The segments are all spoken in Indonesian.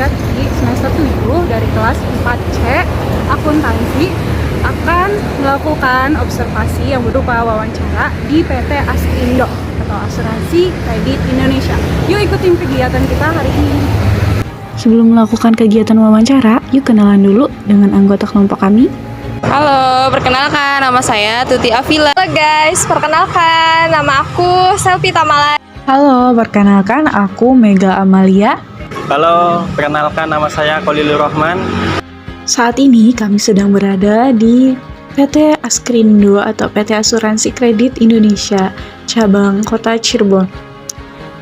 Indonesia di semester 7 dari kelas 4C akuntansi akan melakukan observasi yang berupa wawancara di PT Askrindo atau Asuransi Kredit Indonesia. Yuk ikutin kegiatan kita hari ini. Sebelum melakukan kegiatan wawancara, yuk kenalan dulu dengan anggota kelompok kami. Halo, perkenalkan nama saya Tuti Afila. Halo guys, perkenalkan nama aku Selvi Tamala. Halo, perkenalkan aku Mega Amalia. Halo, perkenalkan nama saya Kolilur Rahman. Saat ini kami sedang berada di PT Askrindo atau PT Asuransi Kredit Indonesia, cabang Kota Cirebon.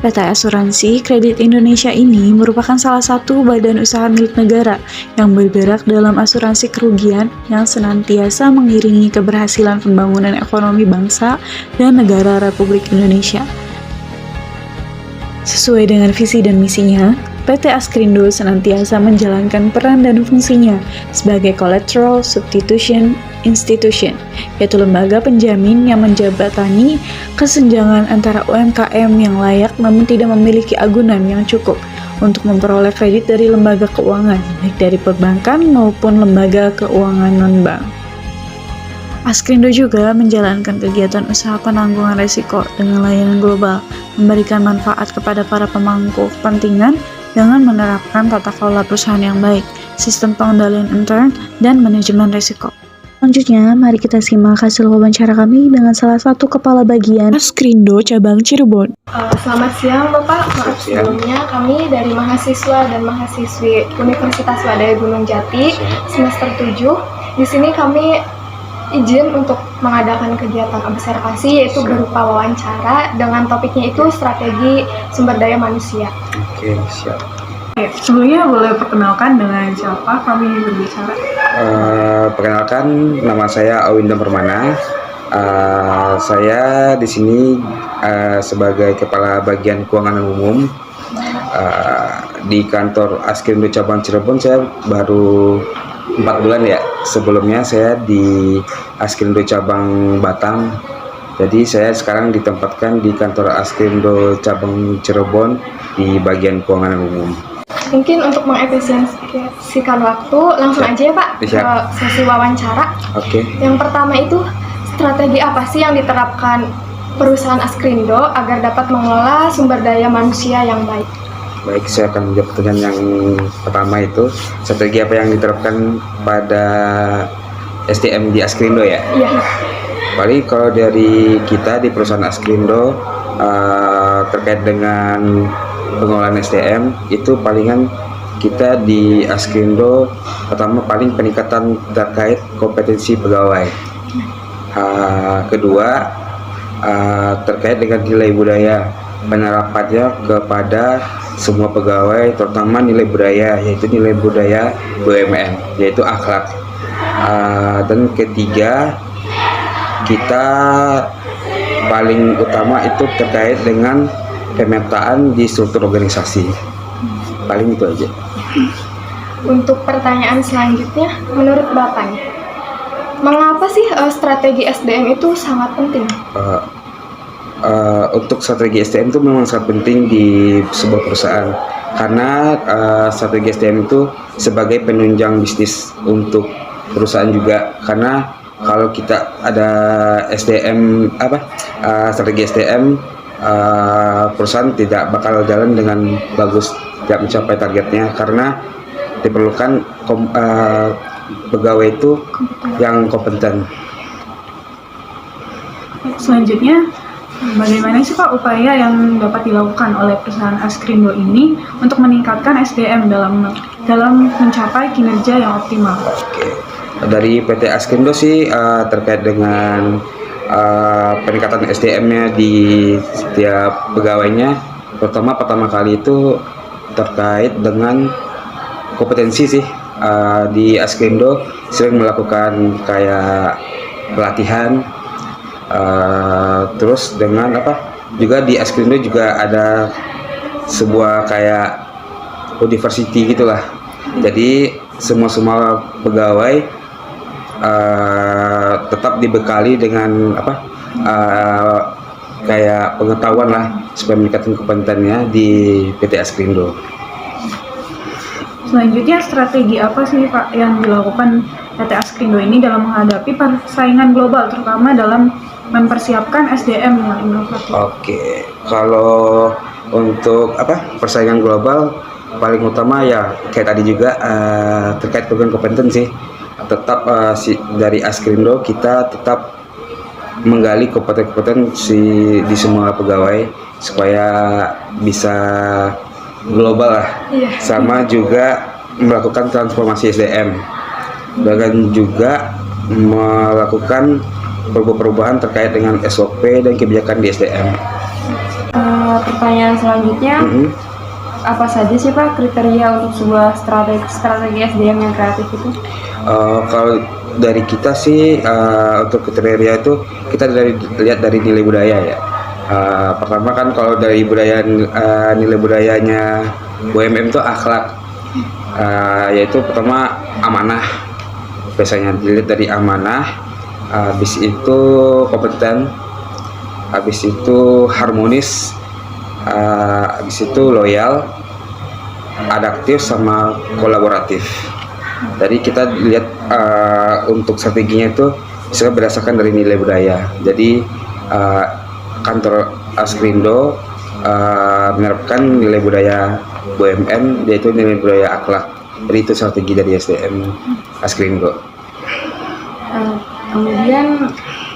PT Asuransi Kredit Indonesia ini merupakan salah satu badan usaha milik negara yang bergerak dalam asuransi kerugian yang senantiasa mengiringi keberhasilan pembangunan ekonomi bangsa dan negara Republik Indonesia. Sesuai dengan visi dan misinya, PT Askrindo senantiasa menjalankan peran dan fungsinya sebagai collateral substitution institution, yaitu lembaga penjamin yang menjabatani kesenjangan antara UMKM yang layak namun tidak memiliki agunan yang cukup untuk memperoleh kredit dari lembaga keuangan, baik dari perbankan maupun lembaga keuangan non-bank. Askrindo juga menjalankan kegiatan usaha penanggulangan risiko dengan layanan global, memberikan manfaat kepada para pemangku kepentingan dengan menerapkan tata kelola perusahaan yang baik, sistem pengendalian intern, dan manajemen risiko. Selanjutnya, mari kita simak hasil wawancara kami dengan salah satu kepala bagian Askrindo cabang Cirebon. Selamat siang Bapak, maaf sebelumnya kami dari mahasiswa dan mahasiswi Universitas Wadaya Gunung Jati semester 7. Di sini kami izin untuk mengadakan kegiatan observasi yaitu berupa wawancara dengan topiknya itu strategi sumber daya manusia. Oke, siap. Sebelumnya boleh perkenalkan dengan siapa kami berbicara? Perkenalkan, nama saya Awinda Permana. Saya di sini sebagai kepala bagian keuangan umum di kantor Askrindo cabang Cirebon. Saya baru 4 bulan ya. Sebelumnya saya di Askrindo cabang Batam. Jadi saya sekarang ditempatkan di kantor Askrindo cabang Cirebon di bagian keuangan umum. Mungkin untuk mengefisiensikan waktu, langsung aja ya Pak ke sesi wawancara. Oke. Yang pertama itu, strategi apa sih yang diterapkan perusahaan Askrindo agar dapat mengelola sumber daya manusia yang baik? Baik, saya akan menjawab pertanyaan yang pertama itu, strategi apa yang diterapkan pada SDM di Askrindo ya? Iya. Paling kalau dari kita di perusahaan Askrindo terkait dengan pengelolaan SDM itu palingan kita di Askrindo pertama paling peningkatan terkait kompetensi pegawai. Kedua terkait dengan nilai budaya, penerapannya kepada semua pegawai, terutama nilai budaya, yaitu nilai budaya BUMN, yaitu akhlak. Dan ketiga, kita paling utama itu terkait dengan pemetaan di struktur organisasi. Paling itu aja. Untuk pertanyaan selanjutnya, menurut Bapak nih, mengapa sih strategi SDM itu sangat penting? Untuk strategi SDM itu memang sangat penting di sebuah perusahaan karena strategi SDM itu sebagai penunjang bisnis untuk perusahaan juga, karena kalau kita ada SDM strategi SDM, perusahaan tidak bakal jalan dengan bagus, tidak mencapai targetnya karena diperlukan pegawai itu yang kompeten. Selanjutnya, bagaimana sih Pak upaya yang dapat dilakukan oleh perusahaan Askrindo ini untuk meningkatkan SDM dalam mencapai kinerja yang optimal? Oke. Dari PT Askrindo sih terkait dengan peningkatan SDM-nya di setiap pegawainya, pertama kali itu terkait dengan kompetensi sih. Di Askrindo sering melakukan kayak pelatihan. Terus dengan juga di Askrindo juga ada sebuah kayak university gitulah. Jadi semua pegawai tetap dibekali dengan kayak pengetahuan lah supaya meningkatkan kompetensinya di PT Askrindo. Selanjutnya, strategi apa sih Pak yang dilakukan PT Askrindo ini dalam menghadapi persaingan global, terutama dalam mempersiapkan SDM yang inovatif? Oke, kalau untuk persaingan global paling utama ya kayak tadi juga terkait program kompetensi. Tetap dari Askrindo kita tetap menggali kompetensi di semua pegawai supaya bisa global lah. Sama juga melakukan transformasi SDM dan juga melakukan perubahan terkait dengan SOP dan kebijakan di SDM. Pertanyaan selanjutnya, apa saja sih Pak kriteria untuk sebuah strategi SDM yang kreatif itu? Kalau dari kita sih untuk kriteria itu kita lihat dari nilai budaya ya. Pertama kan kalau dari budaya nilai budayanya BUMN itu akhlak, yaitu pertama amanah. Biasanya dilihat dari amanah, habis itu kompeten, habis itu harmonis, habis itu loyal, adaptif sama kolaboratif. Jadi kita lihat untuk strateginya itu bisa berdasarkan dari nilai budaya. Jadi kantor Askrindo menerapkan nilai budaya BUMN, yaitu nilai budaya akhlak. Jadi itu strategi dari SDM Askrindo. Kemudian,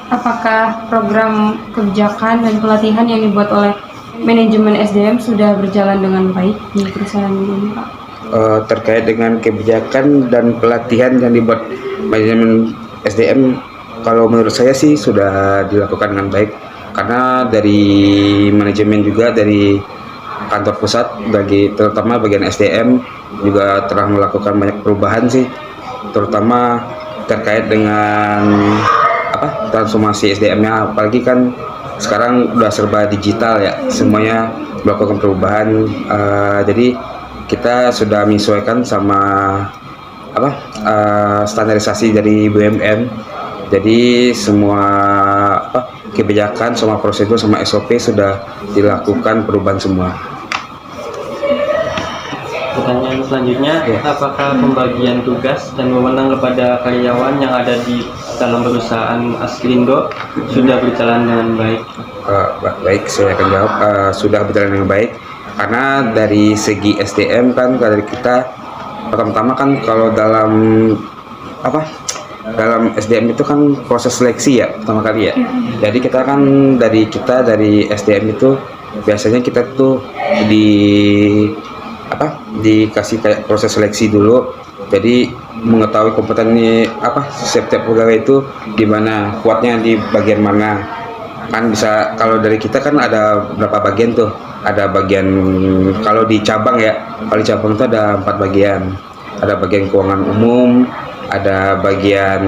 apakah program kebijakan dan pelatihan yang dibuat oleh manajemen SDM sudah berjalan dengan baik di perusahaan ini Pak? Terkait dengan kebijakan dan pelatihan yang dibuat manajemen SDM, kalau menurut saya sih sudah dilakukan dengan baik, karena dari manajemen juga dari kantor pusat terutama bagian SDM juga telah melakukan banyak perubahan sih, terutama terkait dengan transformasi SDM-nya, apalagi kan sekarang udah serba digital ya, semuanya melakukan perubahan. Jadi kita sudah menyesuaikan sama standarisasi dari BUMN. Jadi semua kebijakan, semua prosedur, sama SOP sudah dilakukan perubahan semua. Pertanyaan selanjutnya, apakah pembagian tugas dan wewenang kepada karyawan yang ada di dalam perusahaan Askrindo sudah berjalan dengan baik? Baik, saya akan jawab. Sudah berjalan dengan baik, karena dari segi SDM kan dari kita pertama-tama kan kalau dalam SDM itu kan proses seleksi ya pertama kali ya. Jadi kita kan dari SDM itu biasanya kita tuh dikasih kayak proses seleksi dulu. Jadi mengetahui kompetensi setiap pegawai itu gimana, kuatnya di bagian mana. Kan bisa, kalau dari kita kan ada berapa bagian tuh, ada bagian kalau di cabang ya, kalau di cabang itu ada 4 bagian. Ada bagian keuangan umum, ada bagian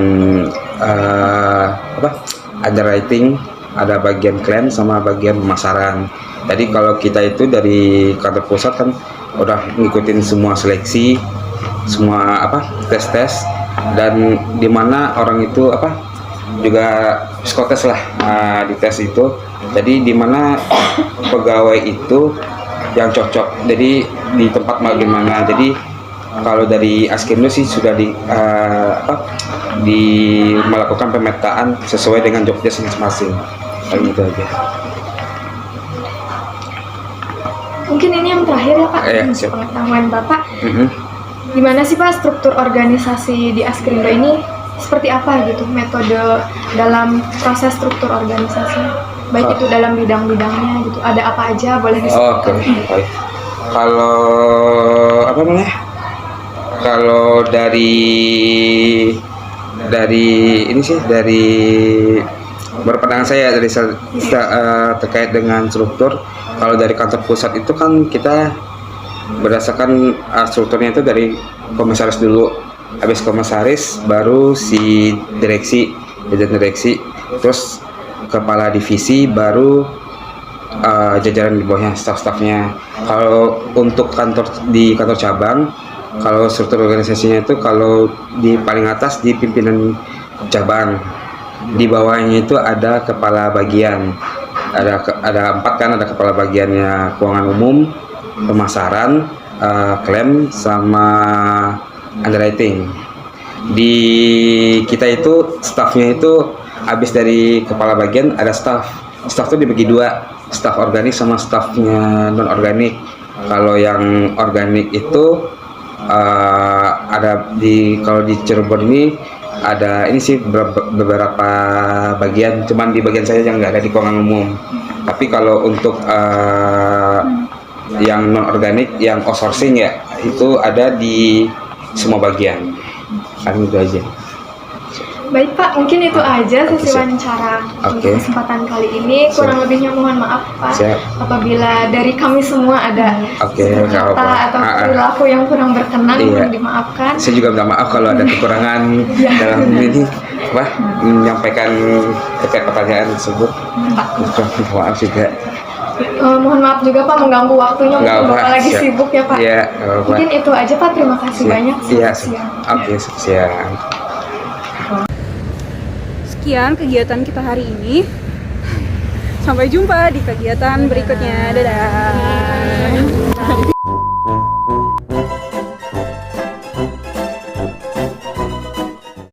underwriting, ada bagian klaim, sama bagian pemasaran. Jadi kalau kita itu dari kantor pusat kan udah ngikutin semua seleksi, semua tes dan dimana orang itu juga psikotes lah di tes itu. Jadi dimana pegawai itu yang cocok, jadi di tempat bagaimana. Jadi kalau dari Askrindo sih sudah melakukan pemetaan sesuai dengan job desk masing-masing. Gitu aja. Mungkin ini yang terakhir ya Pak, pengetahuan Bapak. Gimana sih Pak struktur organisasi di Askrindo ini, seperti apa gitu metode dalam proses struktur organisasi, baik itu dalam bidang-bidangnya gitu, ada apa aja, boleh disebutkan? Baik. Kalau dari berpandangan saya terkait dengan struktur, kalau dari kantor pusat itu kan kita berdasarkan strukturnya itu dari komisaris dulu, habis komisaris baru si direksi, terus kepala divisi, baru jajaran di bawahnya, staf-stafnya. Kalau untuk di kantor cabang, kalau struktur organisasinya itu kalau di paling atas di pimpinan cabang, di bawahnya itu ada kepala bagian, ada 4 kan, ada kepala bagiannya keuangan umum, pemasaran, klaim sama underwriting. Di kita itu staffnya itu habis dari kepala bagian ada staff itu dibagi dua, staff organik sama staffnya non organik. Kalau yang organik itu ada kalau di Cirebon ini ada ini sih beberapa bagian, cuman di bagian saya yang nggak ada di keuangan umum. Tapi kalau untuk yang non organik, yang outsourcing ya itu ada di semua bagian. Kan itu aja. Baik Pak, mungkin itu aja Oke, sesi siap. wawancara Oke. untuk kesempatan kali ini. Kurang Siap. lebihnya mohon maaf Pak. Siap. Apabila dari kami semua ada Oke, nggak kata apa-apa. atau perilaku yang kurang berkenan, Iya. mohon dimaafkan. Saya juga minta maaf kalau ada kekurangan Iya, dalam benar. ini menyampaikan terkait pertanyaan tersebut. Minta maaf juga. Mohon maaf juga Pak mengganggu waktunya, Nggak mungkin Bapak apa, lagi siap. sibuk ya Pak. Iya, nggak apa-apa. Mungkin itu aja Pak, terima kasih banyak. Iya, Selamat siang. oke, siang. Sekian kegiatan kita hari ini. Sampai jumpa di kegiatan berikutnya. Dadah.